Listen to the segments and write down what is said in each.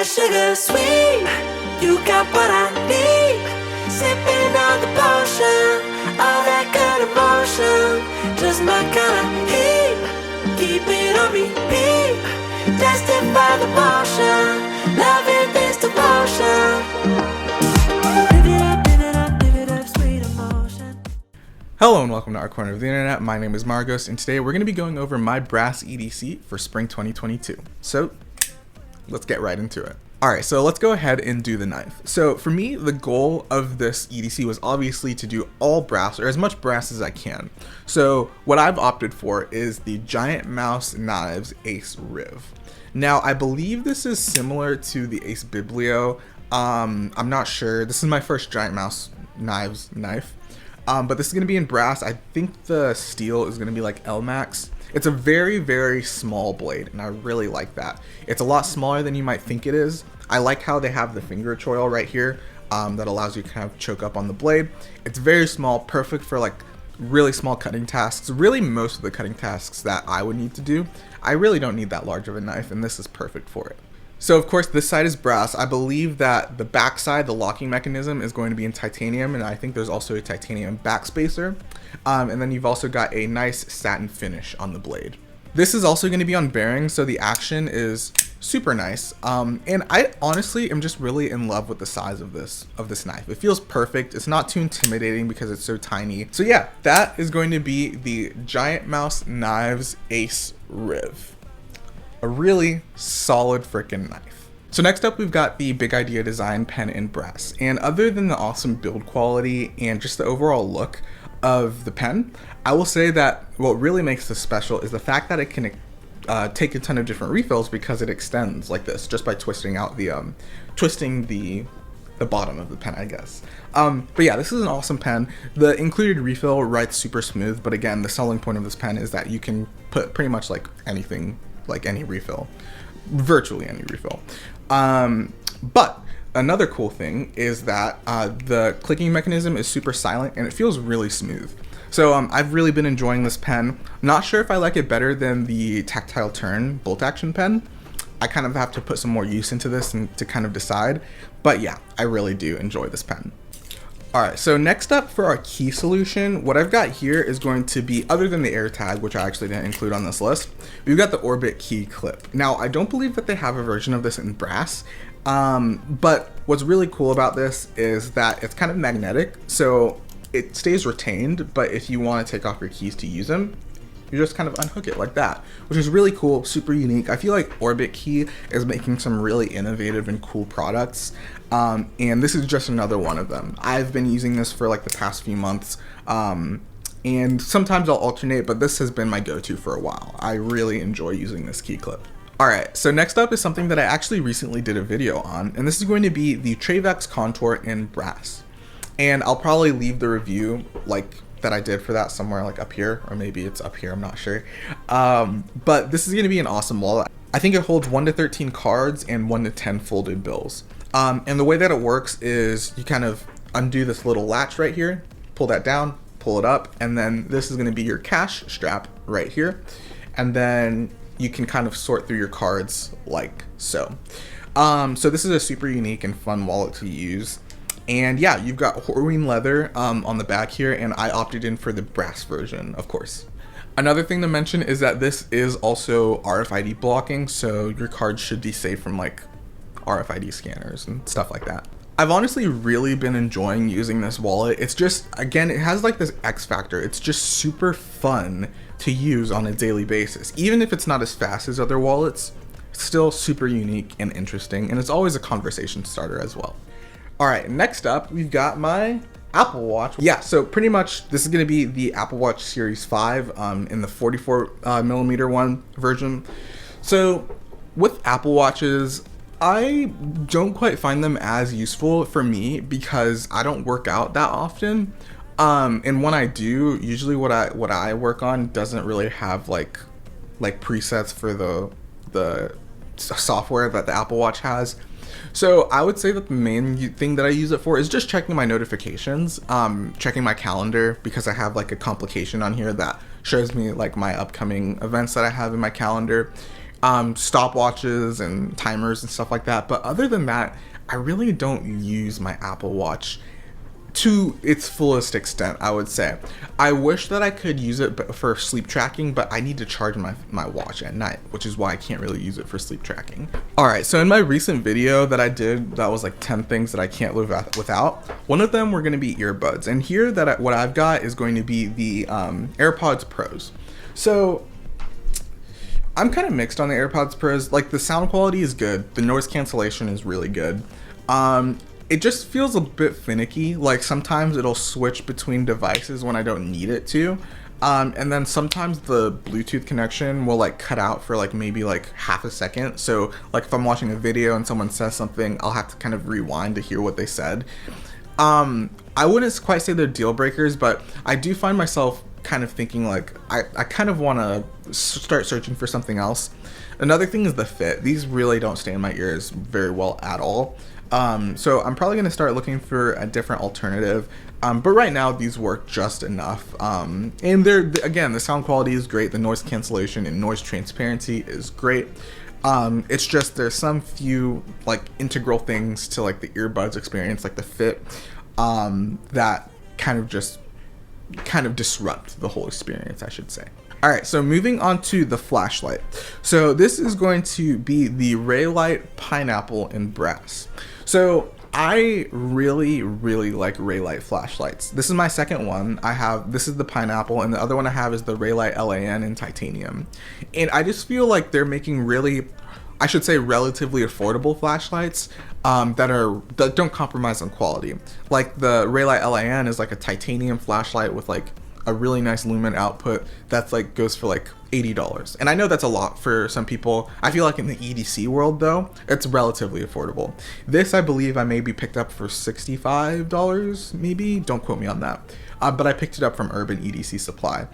that sugar sweet. You got what I need. Sipping on the potion, all that good emotion. Just my kind of heat. Keep it on repeat. Tested by the motion. Loving this devotion. Live it up, live it up, live it up, sweet emotion. Hello and welcome to our corner of the internet. My name is Margos, and today we're going to be going over my brass EDC for spring 2022. So let's get right into it. Alright, so let's go ahead and do the knife. So for me, the goal of this EDC was obviously to do all brass, or as much brass as I can. So what I've opted for is the Giant Mouse Knives Ace Riv. Now, I believe this is similar to the Ace Biblio. I'm not sure. This is my first Giant Mouse Knives knife. But this is going to be in brass. I think the steel is going to be like L-Max. It's a very, very small blade, and I really like that. It's a lot smaller than you might think it is. I like how they have the finger choil right here that allows you to kind of choke up on the blade. It's very small, perfect for like really small cutting tasks. Really most of the cutting tasks that I would need to do, I really don't need that large of a knife, and this is perfect for it. So of course this side is brass. I believe that the back side, the locking mechanism, is going to be in titanium, and I think there's also a titanium backspacer. And then you've also got a nice satin finish on the blade. This is also going to be on bearing, so the action is super nice. And I honestly am just really in love with the size of this knife. It feels perfect. It's not too intimidating because it's so tiny. So yeah, that is going to be the Giant Mouse Knives Ace Riv. A really solid freaking knife. So next up, we've got the Big Idea Design pen in brass. And other than the awesome build quality and just the overall look of the pen, I will say that what really makes this special is the fact that it can take a ton of different refills because it extends like this just by twisting out the bottom of the pen, I guess. But yeah, this is an awesome pen. The included refill writes super smooth, but again, the selling point of this pen is that you can put pretty much like anything, like any refill, virtually any refill. But another cool thing is that the clicking mechanism is super silent and it feels really smooth. So I've really been enjoying this pen. Not sure if I like it better than the Tactile Turn bolt action pen. I kind of have to put some more use into this and to kind of decide. But yeah, I really do enjoy this pen. Alright, so next up for our key solution, what I've got here is going to be, other than the AirTag, which I actually didn't include on this list, we've got the OrbitKey Clip. Now, I don't believe that they have a version of this in brass, but what's really cool about this is that it's kind of magnetic, so it stays retained, but if you want to take off your keys to use them, you just kind of unhook it like that, which is really cool, super unique. I feel like OrbitKey is making some really innovative and cool products, and this is just another one of them. I've been using this for like the past few months, and sometimes I'll alternate, but this has been my go-to for a while. I really enjoy using this key clip. Alright, so next up is something that I actually recently did a video on, and this is going to be the Trayvax Contour in brass. And I'll probably leave the review like that I did for that somewhere like up here, or maybe it's up here, I'm not sure. But this is going to be an awesome wallet. I think it holds 1 to 13 cards and 1 to 10 folded bills. And the way that it works is you kind of undo this little latch right here, pull that down, pull it up, and then this is going to be your cash strap right here. And then you can kind of sort through your cards like so. So this is a super unique and fun wallet to use. And yeah, you've got Horween leather on the back here, and I opted in for the brass version, of course. Another thing to mention is that this is also RFID blocking, so your cards should be safe from like RFID scanners and stuff like that. I've honestly really been enjoying using this wallet. It's just, again, it has like this X factor. It's just super fun to use on a daily basis. Even if it's not as fast as other wallets, it's still super unique and interesting, and it's always a conversation starter as well. Alright, next up, we've got my Apple Watch. Yeah, so pretty much this is going to be the Apple Watch Series 5 in the 44mm one version. So with Apple Watches, I don't quite find them as useful for me because I don't work out that often. And when I do, usually what I work on doesn't really have like presets for the software that the Apple Watch has. So I would say that the main thing that I use it for is just checking my notifications, checking my calendar, because I have like a complication on here that shows me like my upcoming events that I have in my calendar. stopwatches and timers and stuff like that. But other than that, I really don't use my Apple Watch to its fullest extent, I would say. I wish that I could use it for sleep tracking, but I need to charge my watch at night, which is why I can't really use it for sleep tracking. Alright, so in my recent video that I did, that was like 10 things that I can't live without, one of them were going to be earbuds. And here what I've got is going to be the AirPods Pros. So I'm kind of mixed on the AirPods Pros. Like, the sound quality is good, the noise cancellation is really good. It just feels a bit finicky. Like, sometimes it'll switch between devices when I don't need it to. And then sometimes the Bluetooth connection will like cut out for like maybe like half a second. So like if I'm watching a video and someone says something, I'll have to kind of rewind to hear what they said. I wouldn't quite say they're deal breakers, but I do find myself kind of thinking like, I kind of want to start searching for something else. Another thing is the fit. These really don't stay in my ears very well at all. So I'm probably going to start looking for a different alternative. But right now these work just enough. And again, the sound quality is great. The noise cancellation and noise transparency is great. It's just there's some few like integral things to like the earbuds experience, like the fit, that kind of disrupt the whole experience, I should say. All right, so moving on to the flashlight. So this is going to be the Reylight Pineapple in brass. So I really like Reylight flashlights. This is my second one. This is the Pineapple, and the other one I have is the Reylight LAN in titanium. And I just feel like they're making really, I should say, relatively affordable flashlights that don't compromise on quality. Like the Reylight LAN is like a titanium flashlight with like a really nice lumen output that's like goes for like $80. And I know that's a lot for some people. I feel like in the EDC world though, it's relatively affordable. This, I believe I maybe picked up for $65 maybe, don't quote me on that. But I picked it up from Urban EDC Supply.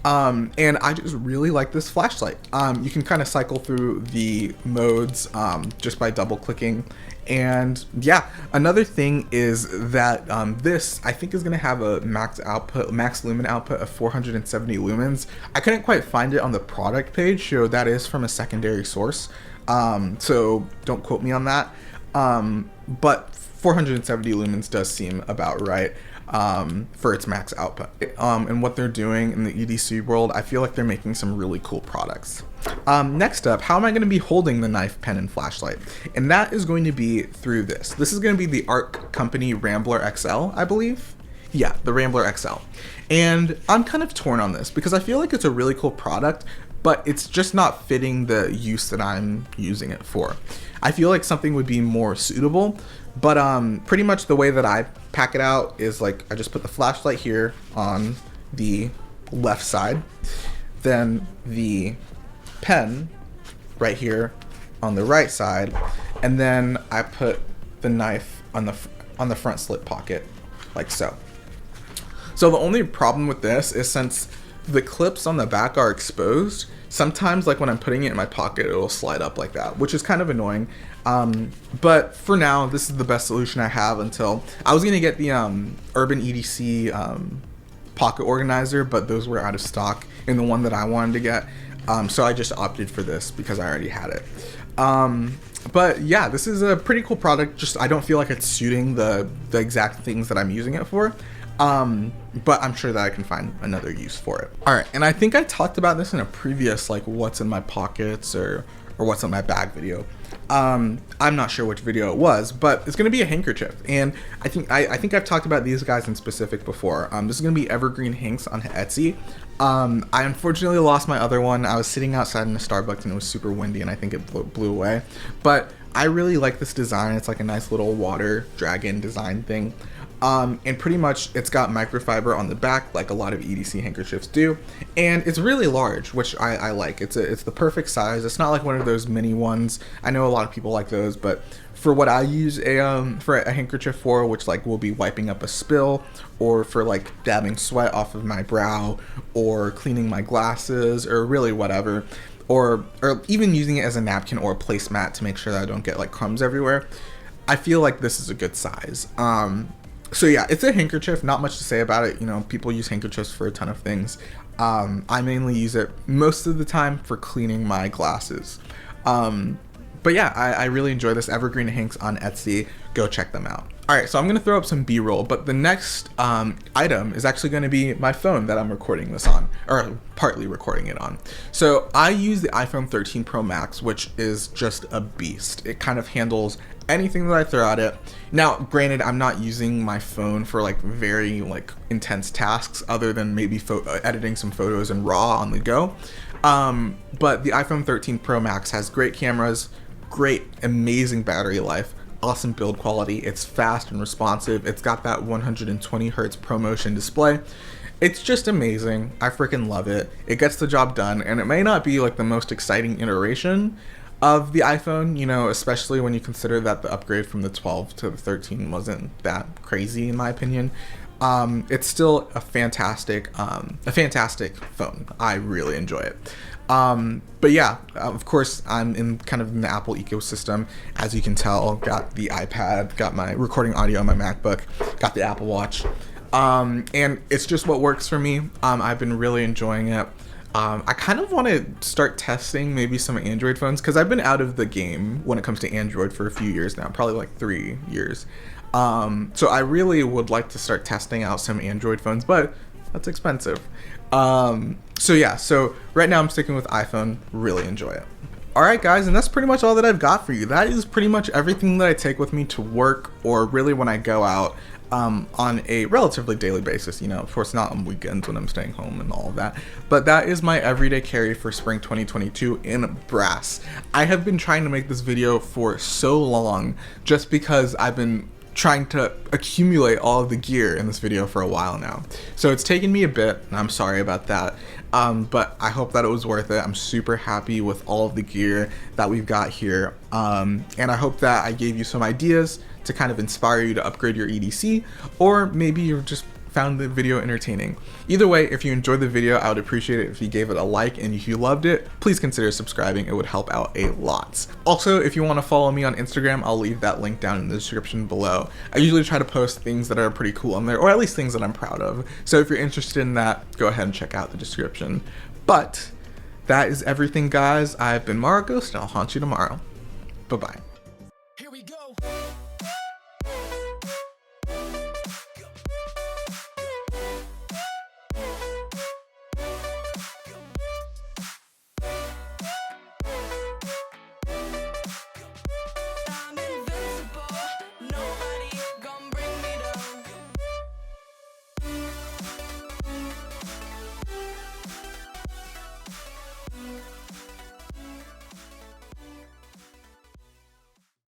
And I just really like this flashlight. You can kind of cycle through the modes just by double clicking. And yeah, another thing is that this I think is going to have a max lumen output of 470 lumens. I couldn't quite find it on the product page, so that is from a secondary source. So don't quote me on that. But 470 lumens does seem about right for its max output. And what they're doing in the EDC world, I feel like they're making some really cool products. Next up, how am I going to be holding the knife, pen, and flashlight? And that is going to be through this. This is going to be the Company Rambler XL, I believe. Yeah, the Rambler XL. And I'm kind of torn on this because I feel like it's a really cool product, but it's just not fitting the use that I'm using it for. I feel like something would be more suitable, but pretty much the way that I pack it out is like I just put the flashlight here on the left side, then the pen right here on the right side, and then I put the knife on the front slip pocket like so. So the only problem with this is since the clips on the back are exposed, sometimes like when I'm putting it in my pocket, it'll slide up like that, which is kind of annoying. But for now, this is the best solution I have until I was gonna get the Urban EDC pocket organizer, but those were out of stock in the one that I wanted to get. So I just opted for this because I already had it. But yeah, this is a pretty cool product. Just I don't feel like it's suiting the exact things that I'm using it for. But I'm sure that I can find another use for it. All right, and I think I talked about this in a previous like what's in my pockets or what's in my bag video. I'm not sure which video it was, but it's gonna be a handkerchief, and I think I've talked about these guys in specific before. This is gonna be Evergreen Hanks on Etsy. I unfortunately lost my other one. I was sitting outside in a Starbucks and it was super windy, and I think it blew away. But I really like this design. It's like a nice little water dragon design thing. And pretty much it's got microfiber on the back like a lot of EDC handkerchiefs do, and it's really large, which I like. It's the perfect size. It's not like one of those mini ones. I know a lot of people like those, but for what I use for a handkerchief for, which like will be wiping up a spill, or for like dabbing sweat off of my brow, or cleaning my glasses, or really whatever, or even using it as a napkin or a placemat to make sure that I don't get like crumbs everywhere, I feel like this is a good size. So yeah, it's a handkerchief. Not much to say about it. You know, people use handkerchiefs for a ton of things. I mainly use it most of the time for cleaning my glasses. But yeah, I really enjoy this. Evergreen Hanks on Etsy. Go check them out. All right, so I'm gonna throw up some B-roll, but the next item is actually gonna be my phone that I'm recording this on, or partly recording it on. So I use the iPhone 13 Pro Max, which is just a beast. It kind of handles anything that I throw at it. Now, granted, I'm not using my phone for like very like intense tasks other than maybe editing some photos in RAW on the go. But the iPhone 13 Pro Max has great cameras, great, amazing battery life, awesome build quality. It's fast and responsive. It's got that 120 hertz ProMotion display. It's just amazing. I freaking love it. It gets the job done, and it may not be like the most exciting iteration of the iPhone, you know, especially when you consider that the upgrade from the 12 to the 13 wasn't that crazy in my opinion. It's still a fantastic phone. I really enjoy it. But yeah, of course, I'm in kind of in the Apple ecosystem. As you can tell, got the iPad, got my recording audio on my MacBook, got the Apple Watch. And it's just what works for me. I've been really enjoying it. I kind of want to start testing maybe some Android phones because I've been out of the game when it comes to Android for a few years now, probably like 3 years. So I really would like to start testing out some Android phones, but that's expensive. So yeah, so right now I'm sticking with iPhone, really enjoy it. Alright guys, and that's pretty much all that I've got for you. That is pretty much everything that I take with me to work, or really when I go out on a relatively daily basis. You know, of course not on weekends when I'm staying home and all of that, but that is my everyday carry for spring 2022 in brass. I have been trying to make this video for so long just because I've been trying to accumulate all of the gear in this video for a while now. So it's taken me a bit, and I'm sorry about that. But I hope that it was worth it. I'm super happy with all of the gear that we've got here. And I hope that I gave you some ideas to kind of inspire you to upgrade your EDC, or maybe you're just found the video entertaining. Either way, if you enjoyed the video, I would appreciate it if you gave it a like, and if you loved it, please consider subscribing. It would help out a lot. Also, if you want to follow me on Instagram, I'll leave that link down in the description below. I usually try to post things that are pretty cool on there, or at least things that I'm proud of. So if you're interested in that, go ahead and check out the description. But that is everything, guys. I've been Marghost, and I'll haunt you tomorrow. Bye-bye.